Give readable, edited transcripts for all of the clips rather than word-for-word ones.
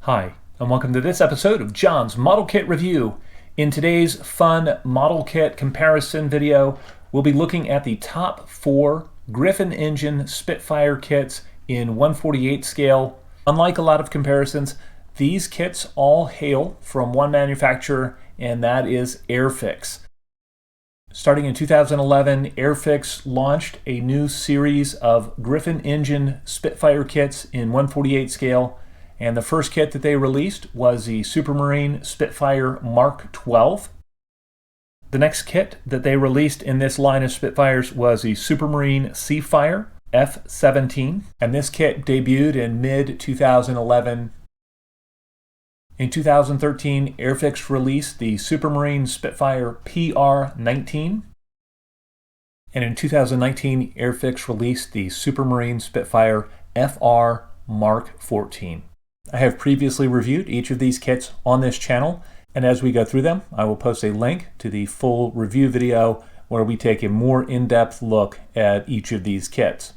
Hi, and welcome to this episode of John's Model Kit Review. In today's fun model kit comparison video, we'll be looking at the top 4 Griffon engine Spitfire kits in 1/48 scale. Unlike a lot of comparisons, these kits all hail from one manufacturer, and that is Airfix. Starting in 2011, Airfix launched a new series of Griffon engine Spitfire kits in 1/48 scale, and the first kit that they released was the Supermarine Spitfire Mk.XII. The next kit that they released in this line of Spitfires was the Supermarine Seafire F.XVII, and this kit debuted in mid-2011. In 2013, Airfix released the Supermarine Spitfire PR.19, and in 2019, Airfix released the Supermarine Spitfire FR Mk.XIV. I have previously reviewed each of these kits on this channel, and as we go through them, I will post a link to the full review video where we take a more in-depth look at each of these kits.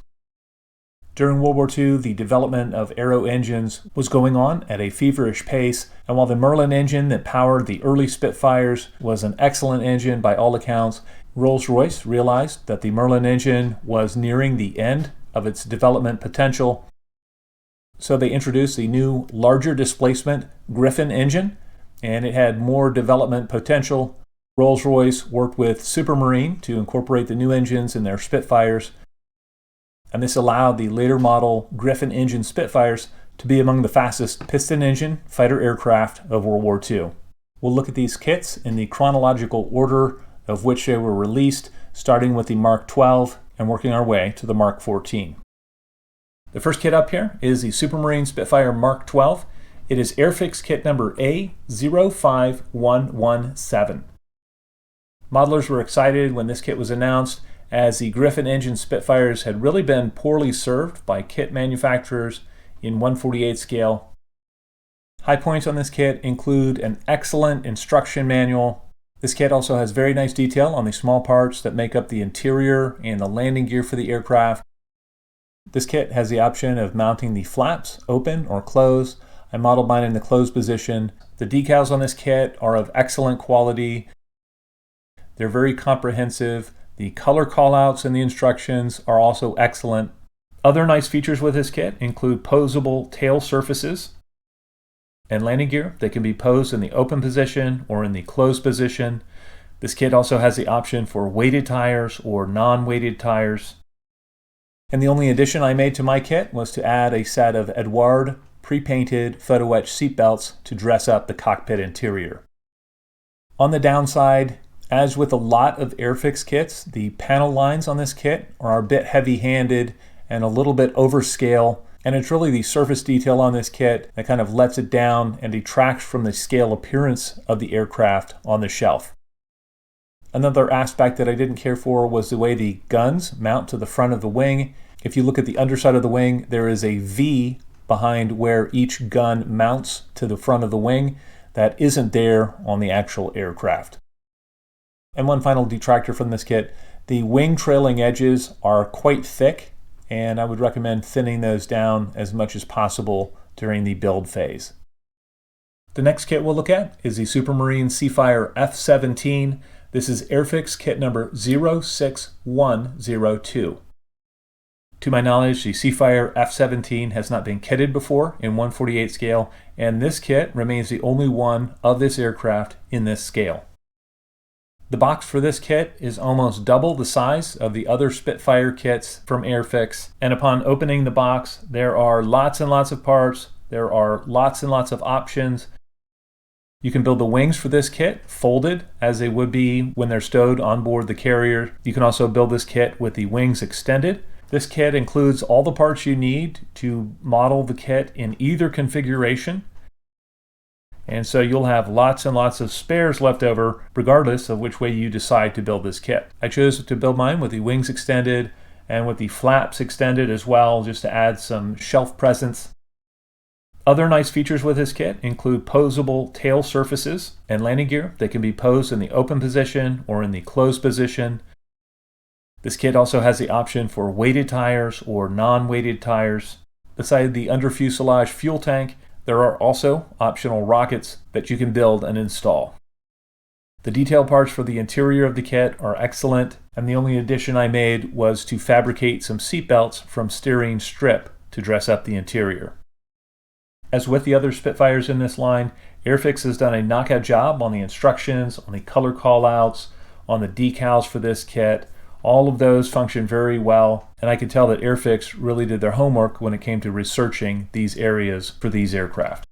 During World War II, the development of aero engines was going on at a feverish pace, and while the Merlin engine that powered the early Spitfires was an excellent engine by all accounts, Rolls-Royce realized that the Merlin engine was nearing the end of its development potential, so they introduced the new, larger displacement Griffon engine, and it had more development potential. Rolls-Royce worked with Supermarine to incorporate the new engines in their Spitfires, and this allowed the later model Griffon engine Spitfires to be among the fastest piston engine fighter aircraft of World War II. We'll look at these kits in the chronological order of which they were released, starting with the Mk.XII and working our way to the Mk.XIV. The first kit up here is the Supermarine Spitfire Mk.XII. It is Airfix kit number A05117. Modelers were excited when this kit was announced, as the Griffon engine Spitfires had really been poorly served by kit manufacturers in 1/48 scale. High points on this kit include an excellent instruction manual. This kit also has very nice detail on the small parts that make up the interior and the landing gear for the aircraft. This kit has the option of mounting the flaps open or close. I modeled mine in the closed position. The decals on this kit are of excellent quality. They're very comprehensive. The color callouts in the instructions are also excellent. Other nice features with this kit include posable tail surfaces and landing gear that can be posed in the open position or in the closed position. This kit also has the option for weighted tires or non-weighted tires. And the only addition I made to my kit was to add a set of Eduard pre-painted photo etch seatbelts to dress up the cockpit interior. On the downside, as with a lot of Airfix kits, the panel lines on this kit are a bit heavy-handed and a little bit overscale, and it's really the surface detail on this kit that kind of lets it down and detracts from the scale appearance of the aircraft on the shelf. Another aspect that I didn't care for was the way the guns mount to the front of the wing. If you look at the underside of the wing, there is a V behind where each gun mounts to the front of the wing that isn't there on the actual aircraft. And one final detractor from this kit, the wing trailing edges are quite thick, and I would recommend thinning those down as much as possible during the build phase. The next kit we'll look at is the Supermarine Seafire F.XVII. This is Airfix kit number 06102. To my knowledge, the Seafire F.XVII has not been kitted before in 1/48 scale, and this kit remains the only one of this aircraft in this scale. The box for this kit is almost double the size of the other Spitfire kits from Airfix, and upon opening the box, there are lots and lots of parts, there are lots and lots of options. You can build the wings for this kit folded as they would be when they're stowed on board the carrier. You can also build this kit with the wings extended. This kit includes all the parts you need to model the kit in either configuration. And so you'll have lots and lots of spares left over regardless of which way you decide to build this kit. I chose to build mine with the wings extended and with the flaps extended as well, just to add some shelf presence. Other nice features with this kit include posable tail surfaces and landing gear that can be posed in the open position or in the closed position. This kit also has the option for weighted tires or non-weighted tires. Beside the under fuselage fuel tank, there are also optional rockets that you can build and install. The detail parts for the interior of the kit are excellent, and the only addition I made was to fabricate some seat belts from styrene strip to dress up the interior. As with the other Spitfires in this line, Airfix has done a knockout job on the instructions, on the color callouts, on the decals for this kit. All of those function very well, and I could tell that Airfix really did their homework when it came to researching these areas for these aircraft.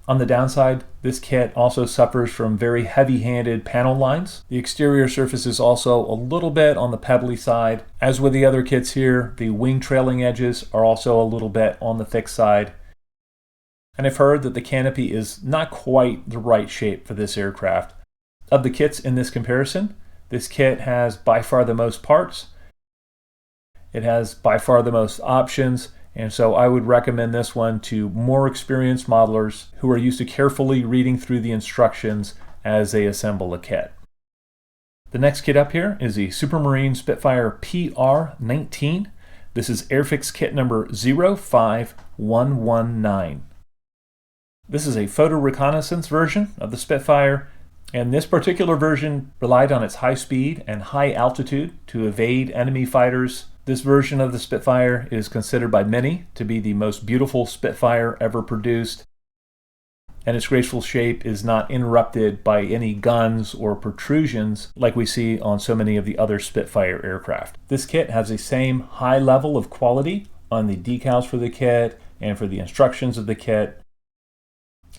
On the downside, this kit also suffers from very heavy-handed panel lines. The exterior surface is also a little bit on the pebbly side. As with the other kits here, the wing trailing edges are also a little bit on the thick side. And I've heard that the canopy is not quite the right shape for this aircraft. Of the kits in this comparison, this kit has by far the most parts. It has by far the most options. And so I would recommend this one to more experienced modelers who are used to carefully reading through the instructions as they assemble a kit. The next kit up here is the Supermarine Spitfire PR.XIX. This is Airfix kit number 05119. This is a photo reconnaissance version of the Spitfire, and this particular version relied on its high speed and high altitude to evade enemy fighters. This version of the Spitfire is considered by many to be the most beautiful Spitfire ever produced, and its graceful shape is not interrupted by any guns or protrusions like we see on so many of the other Spitfire aircraft. This kit has the same high level of quality on the decals for the kit and for the instructions of the kit.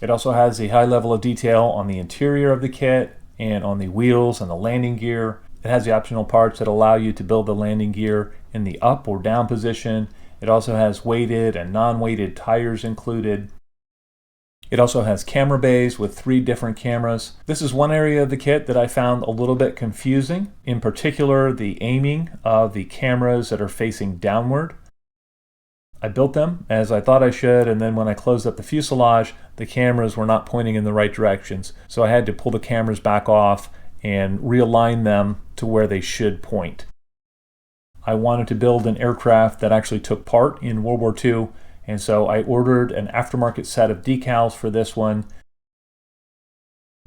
It also has a high level of detail on the interior of the kit and on the wheels and the landing gear. It has the optional parts that allow you to build the landing gear in the up or down position. It also has weighted and non-weighted tires included. It also has camera bays with 3 different cameras. This is one area of the kit that I found a little bit confusing, in particular the aiming of the cameras that are facing downward. I built them as I thought I should, and then when I closed up the fuselage, the cameras were not pointing in the right directions. So I had to pull the cameras back off and realign them to where they should point. I wanted to build an aircraft that actually took part in World War II, and so I ordered an aftermarket set of decals for this one.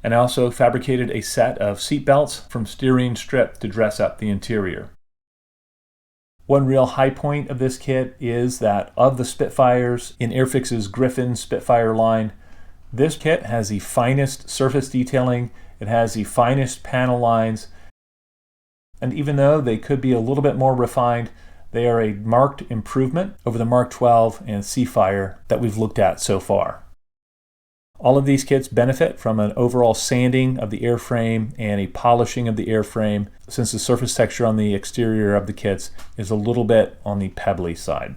And I also fabricated a set of seat belts from styrene strip to dress up the interior. One real high point of this kit is that of the Spitfires in Airfix's Griffon Spitfire line, this kit has the finest surface detailing, it has the finest panel lines, and even though they could be a little bit more refined, they are a marked improvement over the Mk.XII and Seafire that we've looked at so far. All of these kits benefit from an overall sanding of the airframe and a polishing of the airframe, since the surface texture on the exterior of the kits is a little bit on the pebbly side.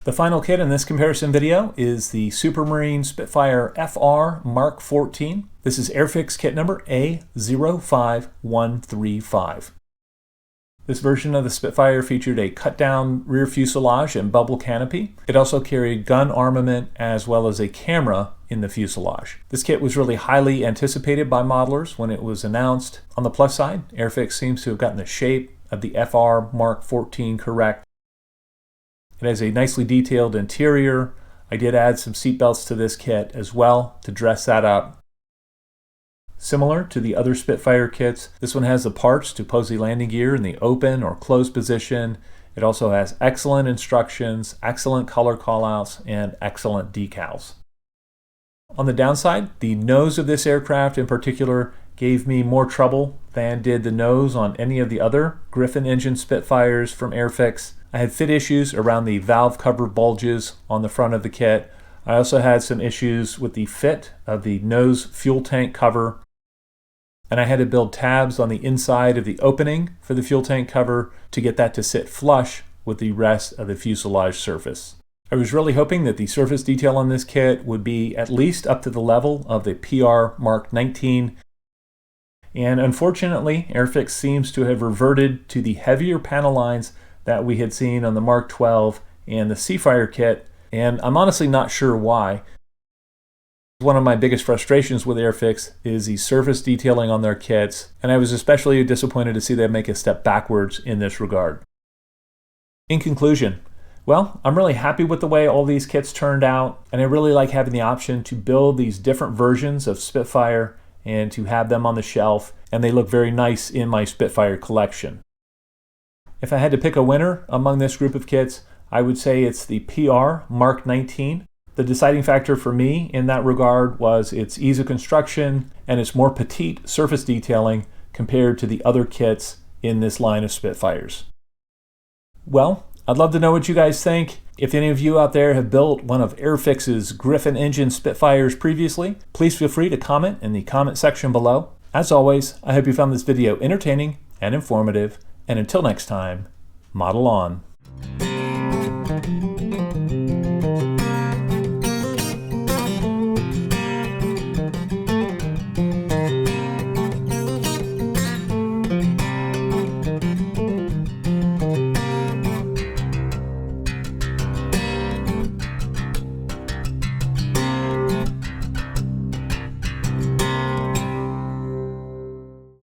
The final kit in this comparison video is the Supermarine Spitfire FR Mk.XIV. This is Airfix kit number A05135. This version of the Spitfire featured a cut-down rear fuselage and bubble canopy. It also carried gun armament as well as a camera in the fuselage. This kit was really highly anticipated by modelers when it was announced. On the plus side, Airfix seems to have gotten the shape of the FR Mk.XIV correct. It has a nicely detailed interior. I did add some seat belts to this kit as well to dress that up. Similar to the other Spitfire kits, this one has the parts to pose the landing gear in the open or closed position. It also has excellent instructions, excellent color callouts, and excellent decals. On the downside, the nose of this aircraft in particular gave me more trouble than did the nose on any of the other Griffon engine Spitfires from Airfix. I had fit issues around the valve cover bulges on the front of the kit. I also had some issues with the fit of the nose fuel tank cover. And I had to build tabs on the inside of the opening for the fuel tank cover to get that to sit flush with the rest of the fuselage surface. I was really hoping that the surface detail on this kit would be at least up to the level of the PR Mk.XIX. And unfortunately, Airfix seems to have reverted to the heavier panel lines that we had seen on the Mk.XII and the Seafire kit, and I'm honestly not sure why. One of my biggest frustrations with Airfix is the surface detailing on their kits, and I was especially disappointed to see them make a step backwards in this regard. In conclusion, well, I'm really happy with the way all these kits turned out, and I really like having the option to build these different versions of Spitfire and to have them on the shelf, and they look very nice in my Spitfire collection. If I had to pick a winner among this group of kits, I would say it's the PR Mark 19. The deciding factor for me in that regard was its ease of construction and its more petite surface detailing compared to the other kits in this line of Spitfires. Well, I'd love to know what you guys think. If any of you out there have built one of Airfix's Griffon engine Spitfires previously, please feel free to comment in the comment section below. As always, I hope you found this video entertaining and informative, and until next time, model on.